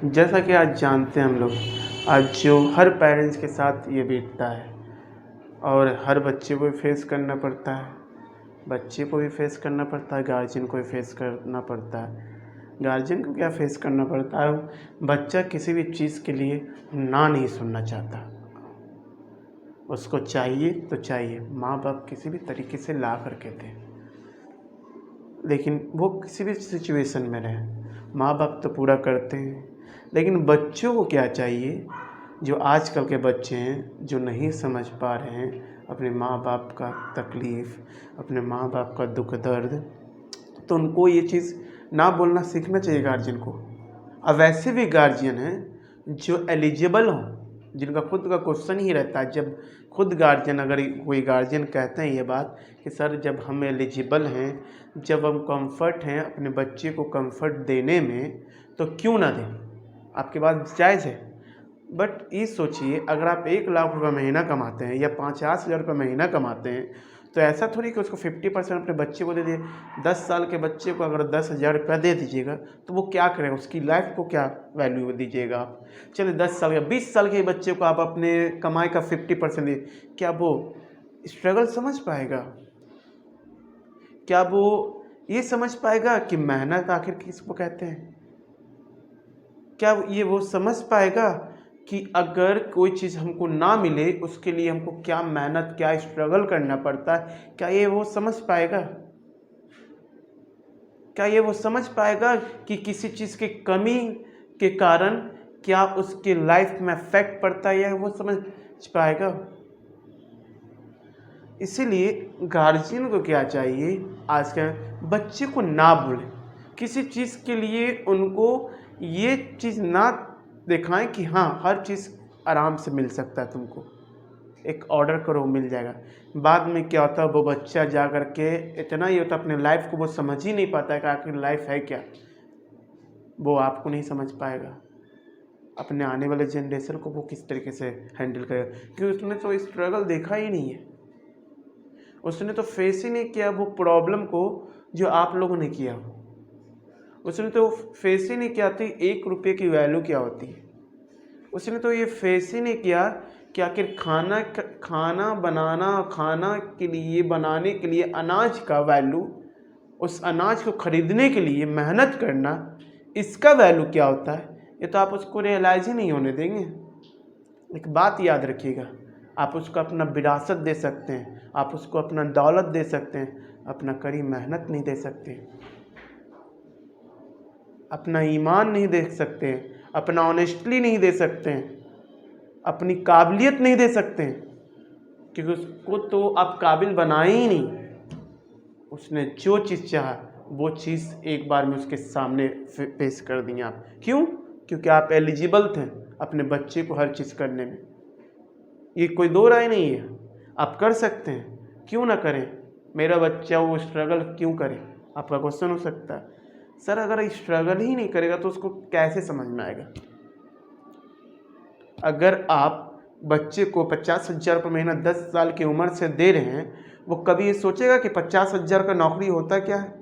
जैसा कि आज जानते हैं हम लोग, आज जो हर पेरेंट्स के साथ ये बीतता है और हर बच्चे को भी फेस करना पड़ता है। बच्चे को भी फेस करना पड़ता है, गार्जियन को भी फेस करना पड़ता है। गार्जियन को क्या फेस करना पड़ता है, बच्चा किसी भी चीज़ के लिए ना नहीं सुनना चाहता। उसको चाहिए तो चाहिए, माँ बाप किसी भी तरीके से ला करके दें, लेकिन वो किसी भी सिचुएशन में रहे, माँ बाप तो पूरा करते हैं। लेकिन बच्चों को क्या चाहिए, जो आजकल के बच्चे हैं जो नहीं समझ पा रहे हैं अपने माँ बाप का तकलीफ़, अपने माँ बाप का दुख दर्द, तो उनको ये चीज़ ना बोलना सीखना चाहिए गार्जियन को। अब वैसे भी गार्जियन हैं जो एलिजिबल हों, जिनका खुद का क्वेश्चन ही रहता है। जब खुद गार्जियन, अगर कोई गार्जियन कहते हैं ये बात कि सर जब हम एलिजिबल हैं, जब हम कंफर्ट हैं अपने बच्चे को कंफर्ट देने में, तो क्यों ना दें, आपकी बात जायज़ है। बट ये सोचिए, अगर आप 1 लाख रुपये महीना कमाते हैं या 50,000 रुपये महीना कमाते हैं, तो ऐसा थोड़ी कि उसको 50% अपने बच्चे को दे दिए। 10 साल के बच्चे को अगर 10,000 रुपया दे दीजिएगा तो वो क्या करेगा, उसकी लाइफ को क्या वैल्यू दीजिएगा आप। चलिए 10 साल या 20 साल के बच्चे को आप अपने कमाई का 50% दिए, क्या वो स्ट्रगल समझ पाएगा? क्या वो ये समझ पाएगा कि मेहनत आखिर किसको कहते हैं? क्या ये वो समझ पाएगा कि अगर कोई चीज़ हमको ना मिले उसके लिए हमको क्या मेहनत, क्या स्ट्रगल करना पड़ता है? क्या ये वो समझ पाएगा? क्या ये वो समझ पाएगा कि किसी चीज़ की कमी के कारण क्या उसके लाइफ में इफेक्ट पड़ता है, या वो समझ पाएगा? इसीलिए गार्जियन को क्या चाहिए, आज के बच्चे को ना बोले किसी चीज़ के लिए, उनको ये चीज़ ना दिखाएं कि हाँ हर चीज़ आराम से मिल सकता है, तुमको एक ऑर्डर करो मिल जाएगा। बाद में क्या होता है, वो बच्चा जा कर के इतना ही होता है, अपने लाइफ को वो समझ ही नहीं पाता है कि आखिर लाइफ है क्या। वो आपको नहीं समझ पाएगा, अपने आने वाले जनरेशन को वो किस तरीके से हैंडल करेगा, क्योंकि उसने तो स्ट्रगल देखा ही नहीं है, उसने तो फेस ही नहीं किया वो प्रॉब्लम को जो आप लोगों ने किया। उसने तो फेस ही नहीं किया थी 1 रुपये की वैल्यू क्या होती है। उसने तो ये फेस ही नहीं किया कि आखिर खाना बनाने के लिए अनाज का वैल्यू, उस अनाज को खरीदने के लिए मेहनत करना, इसका वैल्यू क्या होता है। ये तो आप उसको रियलाइज़ ही नहीं होने देंगे। एक बात याद रखिएगा, आप उसको अपना विरासत दे सकते हैं, आप उसको अपना दौलत दे सकते हैं, अपना कड़ी मेहनत नहीं दे सकते, अपना ईमान नहीं दे सकते, अपना ऑनेस्टली नहीं दे सकते, अपनी काबिलियत नहीं दे सकते, क्योंकि उसको तो आप काबिल बनाए ही नहीं। उसने जो चीज़ चाहा वो चीज़ एक बार में उसके सामने पेश कर दी आप। क्यों? क्योंकि आप एलिजिबल थे अपने बच्चे को हर चीज़ करने में। ये कोई दो राय नहीं है, आप कर सकते हैं, क्यों ना करें। मेरा बच्चा वो स्ट्रगल क्यों करे, आपका क्वेश्चन हो सकता है। सर अगर स्ट्रगल ही नहीं करेगा तो उसको कैसे समझ में आएगा। अगर आप बच्चे को 50,000 रुपये महीना 10 साल की उम्र से दे रहे हैं, वो कभी ये सोचेगा कि 50,000 का नौकरी होता क्या है?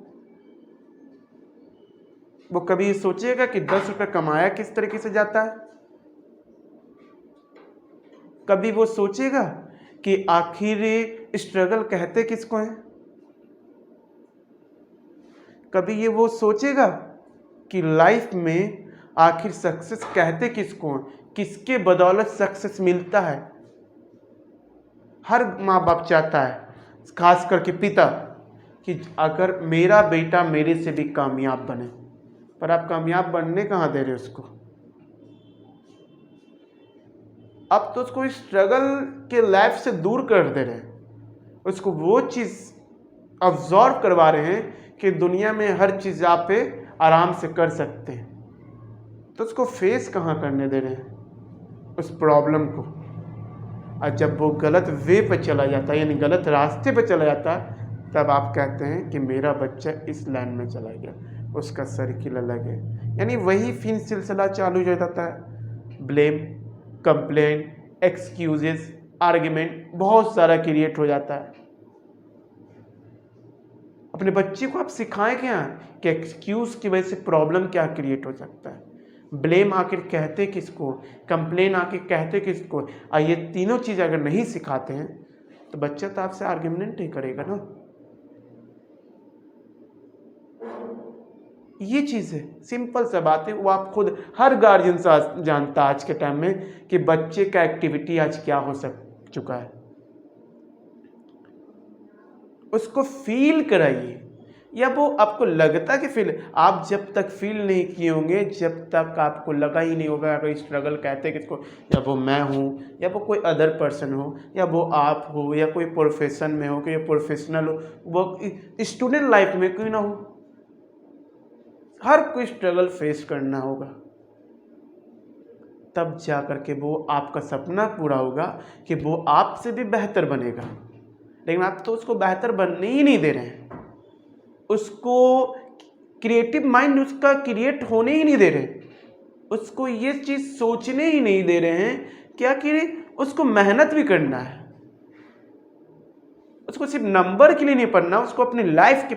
वो कभी ये सोचेगा कि 10 रुपये कमाया किस तरीके से जाता है? कभी वो सोचेगा कि आखिर स्ट्रगल कहते किसको हैं? कभी ये वो सोचेगा कि लाइफ में आखिर सक्सेस कहते किसको हैं, किसके बदौलत सक्सेस मिलता है। हर माँ बाप चाहता है, खास करके पिता, कि अगर मेरा बेटा मेरे से भी कामयाब बने, पर आप कामयाब बनने कहाँ दे रहे उसको। आप तो उसको स्ट्रगल के लाइफ से दूर कर दे रहे हैं, उसको वो चीज़ ऑब्जॉर्व करवा रहे हैं कि दुनिया में हर चीज़ आप पे आराम से कर सकते हैं, तो उसको फेस कहाँ करने दे रहे हैं उस प्रॉब्लम को। और जब वो गलत वे पे चला जाता है, यानी गलत रास्ते पे चला जाता है, तब आप कहते हैं कि मेरा बच्चा इस लाइन में चला गया, उसका सर्किल अलग है। यानी वही फिर सिलसिला चालू हो जाता है, ब्लेम, कंप्लेन, एक्सक्यूजेस, आर्ग्यूमेंट बहुत सारा क्रिएट हो जाता है। अपने बच्चे को आप सिखाएं क्या कि एक्सक्यूज़ की वजह से प्रॉब्लम क्या क्रिएट हो सकता है। ब्लेम आखिर कहते किसको, कंप्लेन आखिर कहते किसको। और ये तीनों चीज़ अगर नहीं सिखाते हैं तो बच्चा तो आपसे आर्ग्यूमेंट ही करेगा ना। ये चीज़ है, सिंपल सा बात है। वो आप खुद, हर गार्जियन जानता आज के टाइम में कि बच्चे का एक्टिविटी आज क्या हो चुका है। उसको फील कराइए, या वो आपको लगता कि फील, आप जब तक फील नहीं किए होंगे, जब तक आपको लगा ही नहीं होगा अगर स्ट्रगल कहते हैं किसको, या वो मैं हूँ, या वो कोई अदर पर्सन हो, या वो आप हो, या कोई प्रोफेशन में हो, कि प्रोफेशनल हो, वो स्टूडेंट लाइफ में क्यों ना हो, हर कोई स्ट्रगल फेस करना होगा। तब जा कर के वो आपका सपना पूरा होगा कि वो आपसे भी बेहतर बनेगा। लेकिन आप तो उसको बेहतर बनने ही नहीं दे रहे हैं, उसको क्रिएटिव माइंड उसका क्रिएट होने ही नहीं दे रहे, उसको ये चीज़ सोचने ही नहीं दे रहे हैं क्या कि उसको मेहनत भी करना है, उसको सिर्फ नंबर के लिए नहीं पढ़ना, उसको अपनी लाइफ के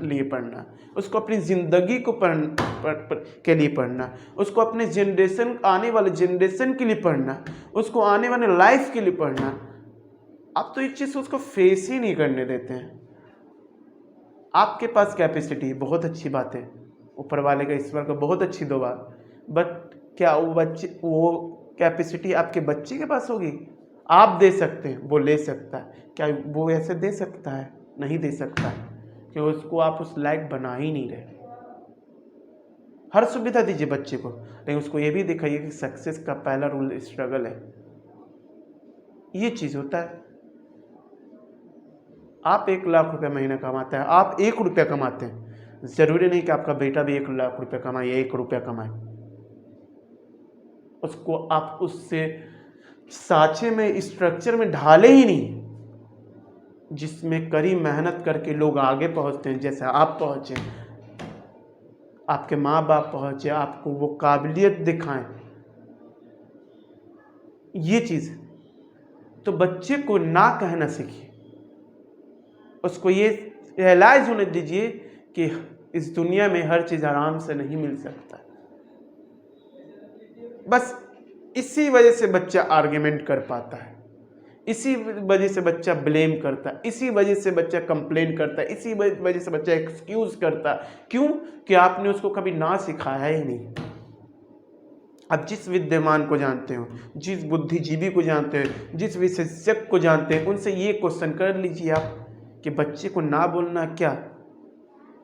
लिए पढ़ना, उसको अपनी ज़िंदगी को के लिए पढ़ना, उसको अपने जनरेशन, आने वाले जनरेशन के लिए पढ़ना, उसको आने वाले लाइफ के लिए पढ़ना। आप तो इस चीज़ उसको फेस ही नहीं करने देते हैं। आपके पास कैपेसिटी बहुत अच्छी बात है, ऊपर वाले का, ईश्वर का बहुत अच्छी दुआ, बट क्या वो कैपेसिटी आपके बच्चे के पास होगी? आप दे सकते हैं, वो ले सकता है, क्या वो ऐसे दे सकता है? नहीं दे सकता है, क्योंकि उसको आप उस लायक बना ही नहीं रहे। हर सुविधा दीजिए बच्चे को, लेकिन उसको ये भी दिखाइए कि सक्सेस का पहला रूल स्ट्रगल है। ये चीज़ होता है। आप 1 लाख रुपया महीना कमाते हैं, आप 1 रुपया कमाते हैं, ज़रूरी नहीं कि आपका बेटा भी 1 लाख रुपया कमाए या 1 रुपया कमाए। उसको आप उससे सांचे में, स्ट्रक्चर में ढाले ही नहीं जिसमें कड़ी मेहनत करके लोग आगे पहुंचते हैं, जैसे आप पहुंचे, आपके माँ बाप पहुंचे, आपको वो काबिलियत दिखाएं। ये चीज़ तो बच्चे को ना कहना सीखिए, उसको ये रियलाइज होने दीजिए कि इस दुनिया में हर चीज़ आराम से नहीं मिल सकता। बस इसी वजह से बच्चा आर्ग्यूमेंट कर पाता है, इसी वजह से बच्चा ब्लेम करता है, इसी वजह से बच्चा कंप्लेन करता है, इसी वजह से बच्चा एक्सक्यूज करता है। क्यों? कि आपने उसको कभी ना सिखाया ही नहीं। आप जिस विद्वान को जानते हो, जिस बुद्धिजीवी को जानते हो, जिस विशेषज्ञ को जानते हैं, उनसे ये क्वेश्चन कर लीजिए आप कि बच्चे को ना बोलना क्या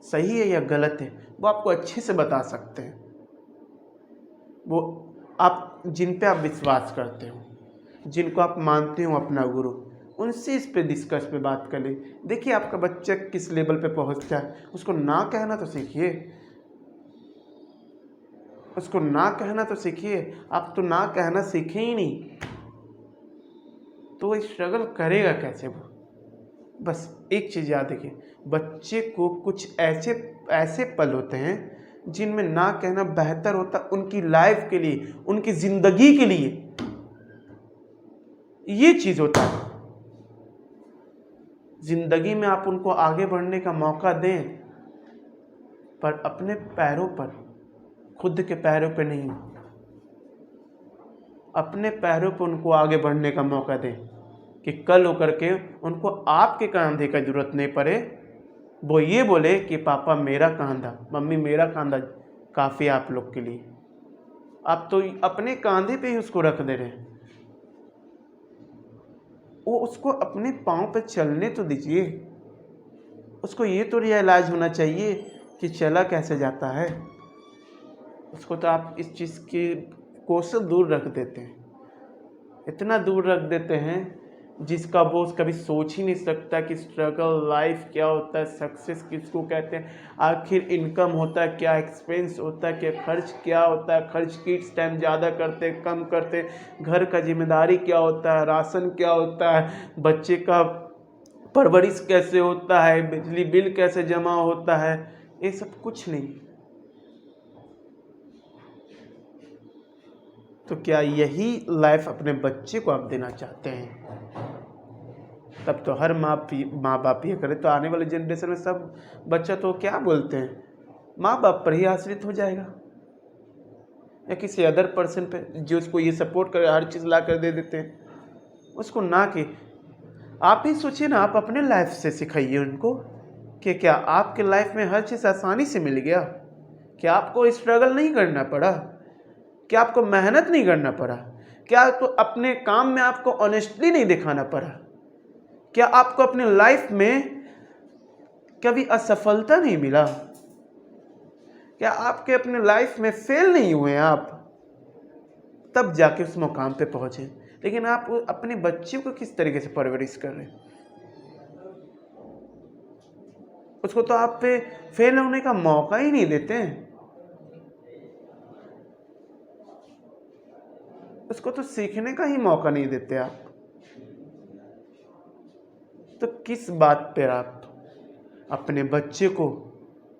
सही है या गलत है। वो आपको अच्छे से बता सकते हैं। वो आप जिन पे आप विश्वास करते हो, जिनको आप मानते हो अपना गुरु, उनसे इस पे डिस्कस पे बात कर ले। देखिए आपका बच्चा किस लेवल पे पहुंचता है। उसको ना कहना तो सीखिए, उसको ना कहना तो सीखिए। आप तो ना कहना सीखे ही नहीं, तो वो स्ट्रगल करेगा कैसे वो? बस एक चीज़ याद रखिए, बच्चे को कुछ ऐसे पल होते हैं जिनमें ना कहना बेहतर होता उनकी लाइफ के लिए, उनकी ज़िंदगी के लिए। ये चीज़ होता है। ज़िंदगी में आप उनको आगे बढ़ने का मौका दें, पर अपने पैरों पर, खुद के पैरों पे नहीं, अपने पैरों पर उनको आगे बढ़ने का मौका दें कि कल होकर के उनको आपके कंधे का जरूरत नहीं पड़े। वो ये बोले कि पापा मेरा कंधा, मम्मी मेरा कंधा काफ़ी है आप लोग के लिए। आप तो अपने कंधे पे ही उसको रख दे रहे हैं। वो उसको अपने पाँव पे चलने तो दीजिए। उसको ये तो रियलाइज होना चाहिए कि चला कैसे जाता है। उसको तो आप इस चीज़ की कोशिश दूर रख देते हैं, इतना दूर रख देते हैं जिसका वो कभी सोच ही नहीं सकता कि स्ट्रगल लाइफ क्या होता है, सक्सेस किसको कहते हैं, आखिर इनकम होता है क्या, एक्सपेंस होता है क्या, खर्च क्या होता है, खर्च किस टाइम ज़्यादा करते कम करते, घर का जिम्मेदारी क्या होता है, राशन क्या होता है, बच्चे का परवरिश कैसे होता है, बिजली बिल कैसे जमा होता है, ये सब कुछ नहीं। तो क्या यही लाइफ अपने बच्चे को आप देना चाहते हैं? तब तो हर माँ बाप ये करे तो आने वाले जनरेशन में सब बच्चा तो क्या बोलते हैं, माँ बाप पर ही आश्रित हो जाएगा। या किसी अदर पर्सन पे जो उसको ये सपोर्ट करे, हर चीज़ ला कर दे देते हैं उसको ना कि आप ही सोचिए ना, आप अपने लाइफ से सिखाइए उनको कि क्या आपके लाइफ में हर चीज़ आसानी से मिल गया, क्या आपको स्ट्रगल नहीं करना पड़ा, क्या आपको मेहनत नहीं करना पड़ा, क्या तो अपने काम में आपको ऑनेस्टली नहीं दिखाना पड़ा, क्या आपको अपने लाइफ में कभी असफलता नहीं मिला, क्या आपके अपने लाइफ में फेल नहीं हुए आप, तब जाके उस मुकाम पे पहुंचे। लेकिन आप अपने बच्चे को किस तरीके से परवरिश कर रहे हैं, उसको तो आप पे फेल होने का मौका ही नहीं देते हैं, उसको तो सीखने का ही मौका नहीं देते आप। तो किस बात पर आप अपने बच्चे को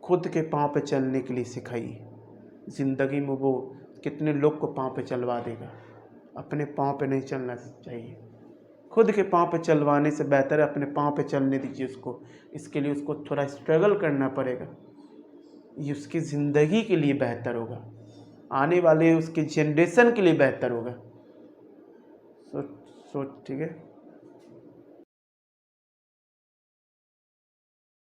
खुद के पांव पे चलने के लिए सिखाइए। ज़िंदगी में वो कितने लोग को पांव पे चलवा देगा, अपने पांव पे नहीं चलना चाहिए। खुद के पांव पे चलवाने से बेहतर है अपने पांव पे चलने दीजिए उसको। इसके लिए उसको थोड़ा स्ट्रगल करना पड़ेगा, ये उसकी ज़िंदगी के लिए बेहतर होगा, आने वाले उसके जनरेशन के लिए बेहतर होगा। ठीक है।